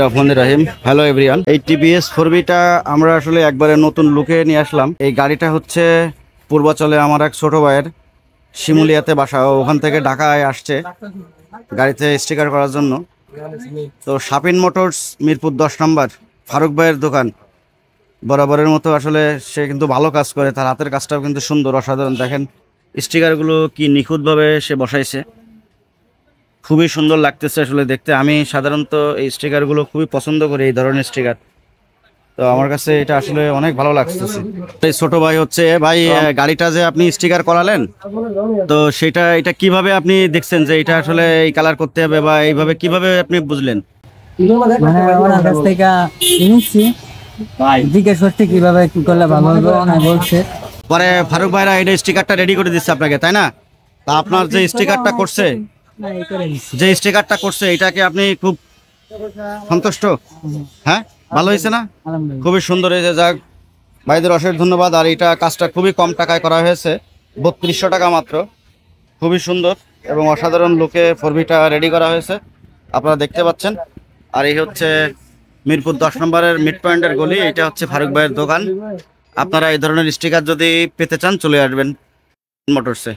রহমানির রহিম। Hello everyone, এই TVS 4বিটা আমরা আসলে একবারে নতুন লুকে নিয়ে আসলাম। এই গাড়িটা হচ্ছে পূর্বাচলে আমার এক ছোট ভাইয়ের শিমুলিয়াতে বাসা, ওখান থেকে ঢাকায় আসছে গাড়িতে স্টিকার করার জন্য। তো শাপিন মোটরস মিরপুর 10 নম্বর ফারুক ভাইয়ের দোকান বরাবরের মতো আসলে সে কিন্তু ভালো কাজ করে, তার হাতের কাজটাও কিন্তু সুন্দর, অসাধারণ। দেখেন স্টিকারগুলো কি নিখুঁতভাবে সে বসাইছে, খুবই সুন্দর লাগতেছে আসলে দেখতে। আমি সাধারণত এই স্টিকারগুলো খুবই পছন্দ করি, এই ধরনের স্টিকার। তো আমার কাছে এটা আসলে অনেক ভালো লাগতেছে। এই ছোট ভাই হচ্ছে ভাই, গাড়িটা যে আপনি স্টিকার করালেন, তো এটা কিভাবে আপনি দেখছেন যে এটা আসলে এই কালার করতে হবে, বা এইভাবে কিভাবে আপনি বুঝলেন? মানে ওনার কাছ থেকে নিচ্ছি, জিজ্ঞেস করছি কিভাবে কি করলে ভালো হবে, ওনার বলছে। পরে ফারুক ভাইরা এটা স্টিকারটা রেডি করে দিচ্ছে আপনাকে, তাই না? তা আপনার যে স্টিকারটা করছে, এটাকে আপনি খুব সন্তুষ্ট? হ্যাঁ, ভালো হয়েছে না? খুবই সুন্দর হয়েছে। যাক, ভাইদের অশেষ ধন্যবাদ। আর এটা কাজটা খুবই কম টাকায় করা হয়েছে, 3200 টাকা মাত্র। খুবই সুন্দর এবং অসাধারণ লুকে 4বিটা রেডি করা হয়েছে, আপনারা দেখতে পাচ্ছেন। আর এই হচ্ছে মিরপুর 10 নম্বরের মিড পয়েন্টের গলি, এটা হচ্ছে ফারুক ভাইয়ের দোকান। আপনারা এই ধরনের স্টিকার যদি পেতে চান চলে আসবেন মোটরসে।